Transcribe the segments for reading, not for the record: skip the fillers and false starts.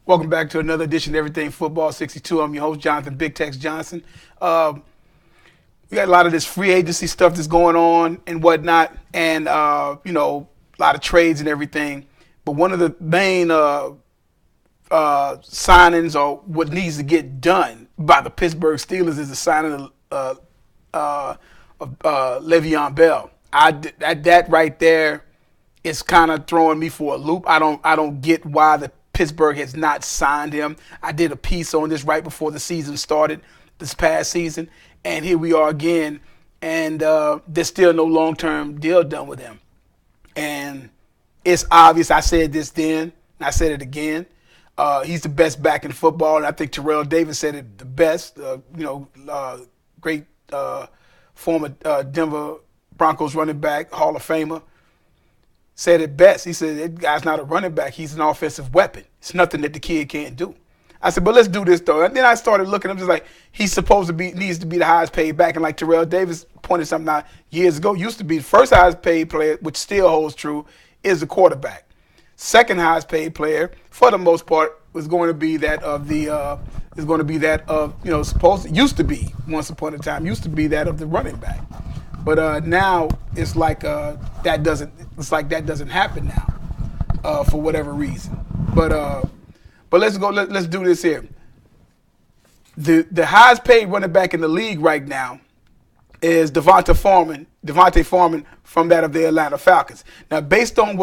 Welcome back to another edition of Everything Football 62. I'm your host, Jonathan Big Tex Johnson. We got a lot of this free agency stuff that's going on and whatnot, and a lot of trades and everything. But one of the main signings or what needs to get done by the Pittsburgh Steelers is the signing of Le'Veon Bell. That right there is kind of throwing me for a loop. I don't get why the Pittsburgh has not signed him. I did a piece on this right before the season started this past season, and here we are again, and there's still no long-term deal done with him. And it's obvious. I said this then, and I said it again. He's the best back in football, and I think Terrell Davis said it the best. Great former Denver Broncos running back, Hall of Famer, said it best. He said, that guy's not a running back. He's an offensive weapon. It's nothing that the kid can't do. I said, but let's do this, though. And then I started looking. I'm just like, needs to be the highest paid back. And like Terrell Davis pointed something out years ago, used to be the first highest paid player, which still holds true, is the quarterback. Second highest paid player, for the most part, used to be that of the running back. But now it's like that doesn't happen now for whatever reason. But let's go. Let's do this here. The highest paid running back in the league right now is Devontae Foreman from that of the Atlanta Falcons. Now, based on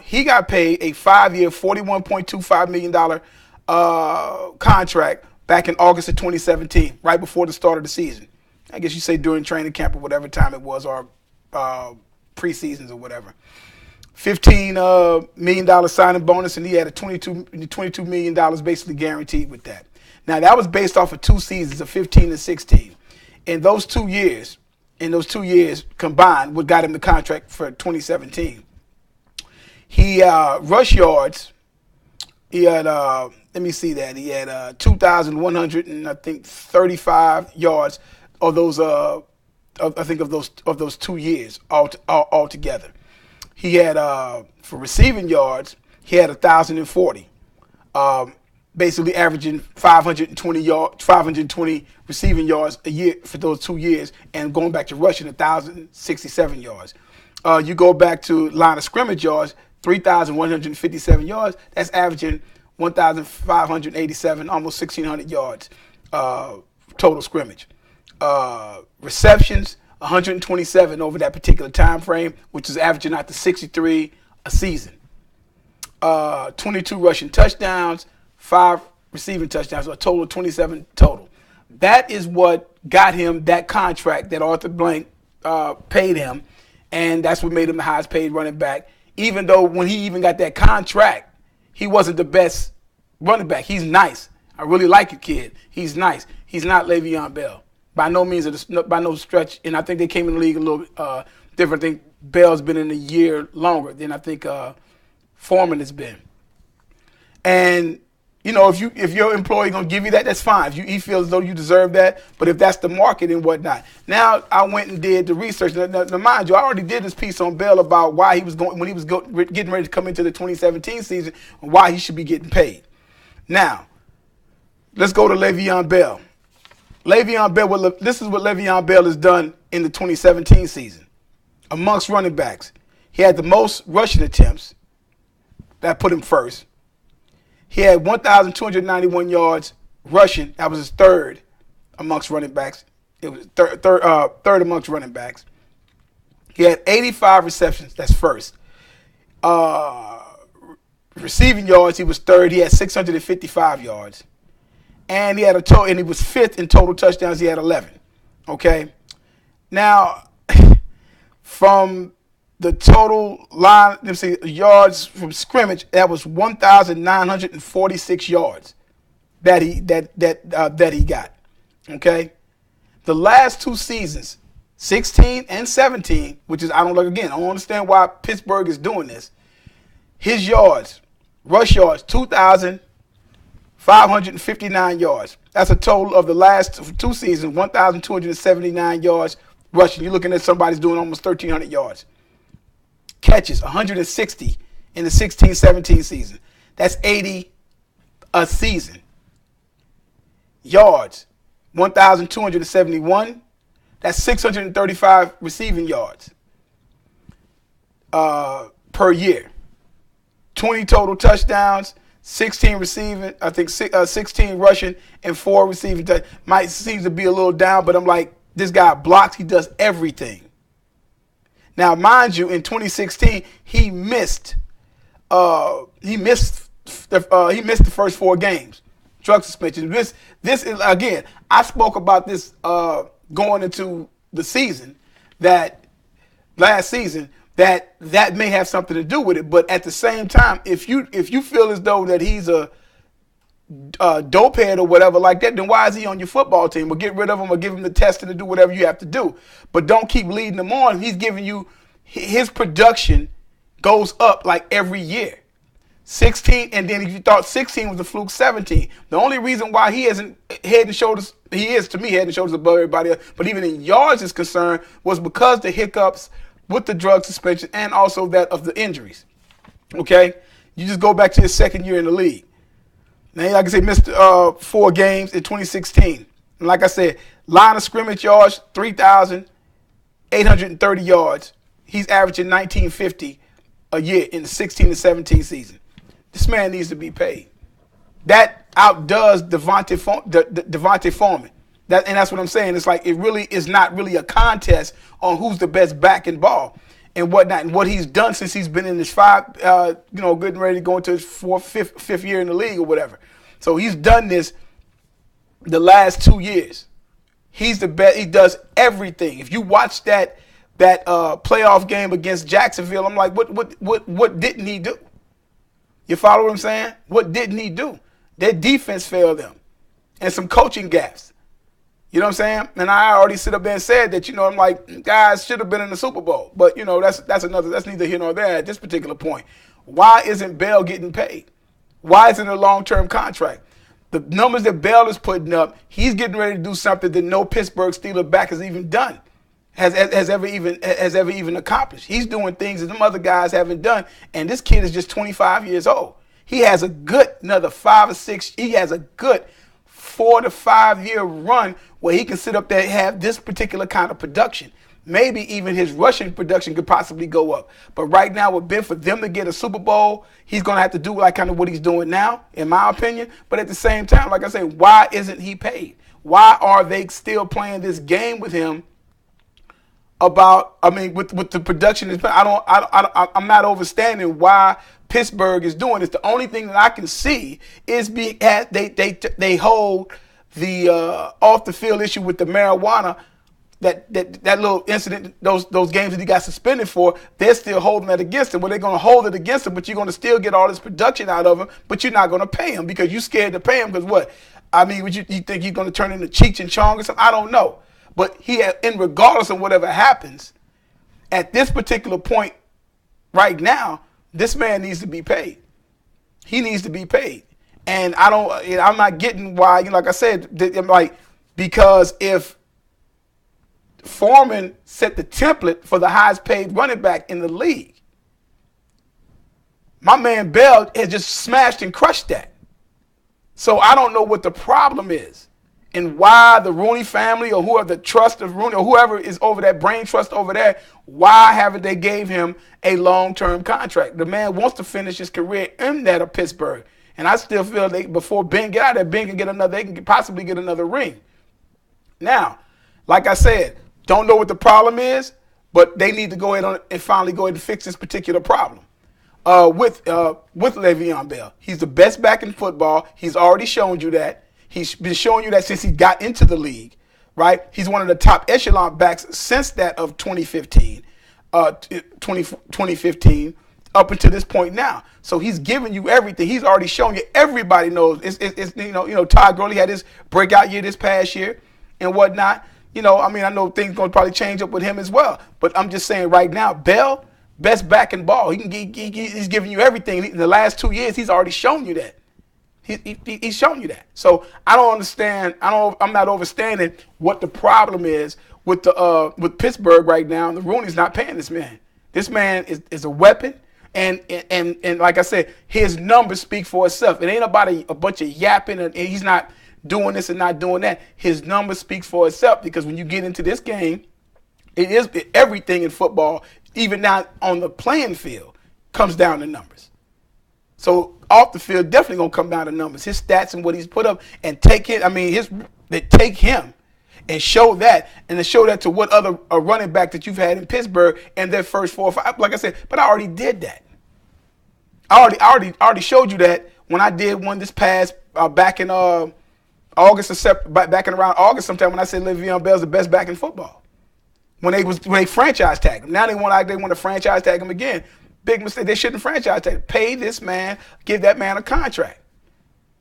he got paid a 5-year, $41.25 million contract back in August of 2017, right before the start of the season. I guess you say during training camp or whatever time it was, or preseasons or whatever. $15 million signing bonus, and he had a $22 million basically guaranteed with that. Now, that was based off of 2 seasons of 15 and 16. In those 2 years combined, what got him the contract for 2017. He rush yards. He had let me see that. He had 2,135 yards of those of those 2 years altogether. He had for receiving yards, he had 1,040. Basically averaging 520 receiving yards a year for those 2 years, and going back to rushing 1,067 yards. You go back to line of scrimmage yards, 3,157 yards. That's averaging 1,587, almost 1,600 yards total scrimmage. Receptions, 127 over that particular time frame, which is averaging out to 63 a season. 22 rushing touchdowns, 5 receiving touchdowns, so a total of 27 total. That is what got him that contract that Arthur Blank paid him, and that's what made him the highest paid running back, even though when he even got that contract, he wasn't the best running back. He's nice. I really like your kid. He's nice. He's not Le'Veon Bell. By no means, by no stretch, and I think they came in the league a little different. I think Bell's been in a year longer than I think Foreman has been. And if your employee gonna give you that, that's fine. If he feels as though you deserve that, but if that's the market and whatnot. Now I went and did the research. Now mind you, I already did this piece on Bell about why he was getting ready to come into the 2017 season and why he should be getting paid. Now let's go to Le'Veon Bell. This is what Le'Veon Bell has done in the 2017 season. Amongst running backs, he had the most rushing attempts. That put him first. He had 1,291 yards rushing. That was his third amongst running backs. It was third amongst running backs. He had 85 receptions. That's first. Receiving yards, he was third. He had 655 yards. And he had and he was fifth in total touchdowns. He had 11. Okay. Now, from the total line, yards from scrimmage, that was 1,946 yards that he got. Okay. The last 2 seasons, 16 and 17, which is I don't understand why Pittsburgh is doing this. His yards, rush yards, 2,559 yards. That's a total of the last 2 seasons, 1,279 yards rushing. You're looking at somebody's doing almost 1,300 yards. Catches, 160 in the 16-17 season. That's 80 a season. Yards, 1,271. That's 635 receiving yards per year. 20 total touchdowns, 16 receiving, I think 16 rushing, and 4 receiving. Might seem to be a little down, but I'm like, this guy blocks. He does everything. Now, mind you, in 2016, he missed the first 4 games. Drug suspension. This is, again, I spoke about this going into the season, that last season, that may have something to do with it. But at the same time, if you feel as though that he's a dope head or whatever like that, then why is he on your football team? Or get rid of him, or give him the testing to do whatever you have to do. But don't keep leading him on. He's giving you, his production goes up like every year. 16, and then if you thought 16 was a fluke, 17. The only reason why he isn't head and shoulders, he is to me head and shoulders above everybody else, but even in yards is concerned, was because the hiccups with the drug suspension and also that of the injuries. Okay? You just go back to his second year in the league. Now, like I said, missed 4 games in 2016. And like I said, line of scrimmage yards, 3,830 yards. He's averaging 1950 a year in the 16 to 17 season. This man needs to be paid. That outdoes Devontae Foreman. And that's what I'm saying. It's like, it really is not really a contest on who's the best back and ball and whatnot. And what he's done since he's been in his getting ready to go into his fifth year in the league or whatever. So he's done this the last 2 years. He's the best. He does everything. If you watch that playoff game against Jacksonville, I'm like, what didn't he do? You follow what I'm saying? What didn't he do? Their defense failed them, and some coaching gaps. You know what I'm saying? And I already sit up there and said that, I'm like, guys should have been in the Super Bowl. But, that's neither here nor there at this particular point. Why isn't Bell getting paid? Why isn't it a long-term contract? The numbers that Bell is putting up, he's getting ready to do something that no Pittsburgh Steelers back has even done. Has ever even accomplished. He's doing things that some other guys haven't done, and this kid is just 25 years old. He has a good another 5 or 6. He has a good 4 to 5 year run where he can sit up there and have this particular kind of production. Maybe even his rushing production could possibly go up. But right now, for them to get a Super Bowl, he's going to have to do like kind of what he's doing now, in my opinion. But at the same time, like I say, why isn't he paid? Why are they still playing this game with him? With the production, I'm not understanding why Pittsburgh is doing this. The only thing that I can see is they hold the off the field issue with the marijuana, that little incident, those games that he got suspended for. They're still holding that against him. Well, they're going to hold it against him, but you're going to still get all this production out of him, but you're not going to pay him because you're scared to pay him because what? Would you think he's going to turn into Cheech and Chong or something? I don't know. But regardless of whatever happens, at this particular point right now, this man needs to be paid. He needs to be paid. And I'm not getting why, like I said, because if Foreman set the template for the highest paid running back in the league, my man Bell has just smashed and crushed that. So I don't know what the problem is. And why the Rooney family or whoever the trust of Rooney or whoever is over that brain trust over there, why haven't they gave him a long-term contract? The man wants to finish his career in that of Pittsburgh. And I still feel before Ben get out there, Ben can get they can possibly get another ring. Now, like I said, don't know what the problem is, but they need to go ahead and finally go ahead and fix this particular problem. With Le'Veon Bell. He's the best back in football. He's already shown you that. He's been showing you that since he got into the league, right? He's one of the top echelon backs since that of 2015 up until this point now. So he's giving you everything. He's already shown you. Everybody knows. Todd Gurley had his breakout year this past year and whatnot. I know things going to probably change up with him as well. But I'm just saying right now, Bell, best back in ball. He's giving you everything. In the last 2 years, he's already shown you that. He's shown you that. So I don't understand. I'm not understanding what the problem is with Pittsburgh right now. And the Rooney's not paying this man. This man is a weapon. And like I said, his numbers speak for itself. It ain't about a bunch of yapping, and he's not doing this and not doing that. His numbers speak for itself, because when you get into this game, it is everything in football, even now on the playing field, comes down to numbers. So off the field, definitely gonna come down to numbers. His stats and what he's put up, and take it. I mean, they take him and show that, and to show that to what other running back that you've had in Pittsburgh and their first 4 or 5. Like I said, but I already did that. I already showed you that when I did one this past back in August or September, back in around August sometime, when I said Levon Bell's the best back in football. When they franchise tagged him. Now they want to franchise tag him again. Big mistake. They shouldn't franchise tag him. Pay this man, give that man a contract.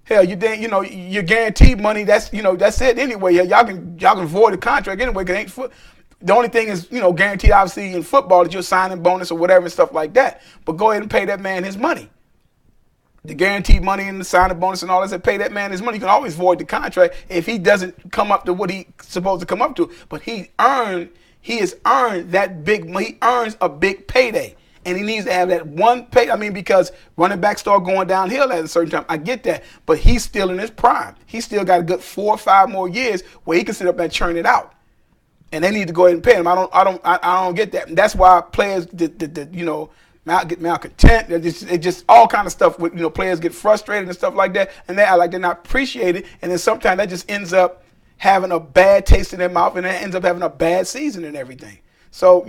Hell, you're guaranteed money. That's it anyway. Y'all can void the contract anyway. Cause it ain't the only thing is, guaranteed obviously in football that you're signing bonus or whatever and stuff like that. But go ahead and pay that man his money. The guaranteed money and the signing bonus and all that, pay that man his money. You can always void the contract if he doesn't come up to what he's supposed to come up to. But he has earned that big money. He earns a big payday. And he needs to have that one pay. I mean, because running backs start going downhill at a certain time. I get that. But he's still in his prime. He's still got a good 4 or 5 more years where he can sit up and churn it out. And they need to go ahead and pay him. I don't get that. And that's why players get malcontent. It just all kind of stuff with, players get frustrated and stuff like that. And they act like they're not appreciated. And then sometimes that just ends up having a bad taste in their mouth, and that ends up having a bad season and everything. So,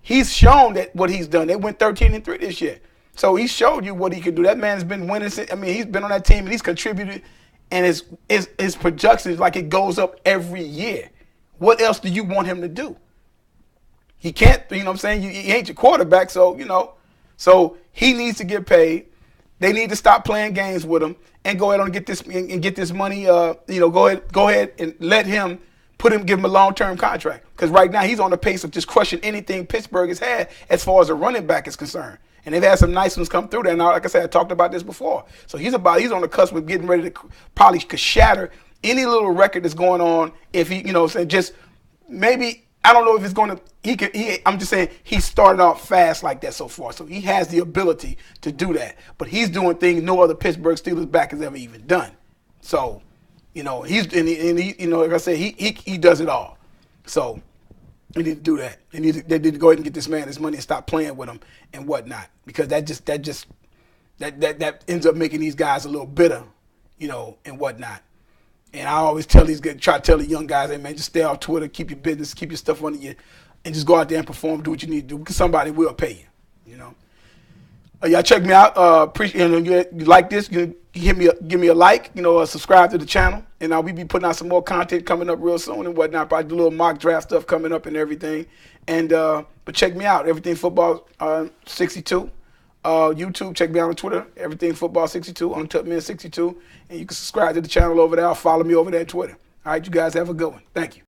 he's shown that what he's done. They went 13-3 this year. So he showed you what he could do. That man has been winning. I mean, he's been on that team and he's contributed, and his production is like it goes up every year. What else do you want him to do? He can't, you know what I'm saying? He ain't your quarterback, so, so he needs to get paid. They need to stop playing games with him and go ahead and get this money. Go ahead and let him give him a long-term contract, because right now he's on the pace of just crushing anything Pittsburgh has had as far as a running back is concerned. And they've had some nice ones come through there. Now, like I said, I talked about this before. So he's on the cusp of getting ready to probably shatter any little record that's going on. If he, just maybe, I don't know if it's going to, I'm just saying he started off fast like that so far. So he has the ability to do that. But he's doing things no other Pittsburgh Steelers back has ever even done. So, like I said, he does it all. So they need to do that. They need to go ahead and get this man his money and stop playing with him and whatnot, because that ends up making these guys a little bitter, and whatnot. And I always try to tell the young guys, hey man, just stay off Twitter, keep your business, keep your stuff under you, and just go out there and perform, do what you need to do, because somebody will pay you. Y'all check me out. Appreciate you like this. You give me a like. Subscribe to the channel, and we be putting out some more content coming up real soon and whatnot. Probably do a little mock draft stuff coming up and everything. And but check me out. Everything Football 62. YouTube. Check me out on Twitter. Everything Football 62 on Tupman 62, and you can subscribe to the channel over there. Follow me over there on Twitter. All right, you guys have a good one. Thank you.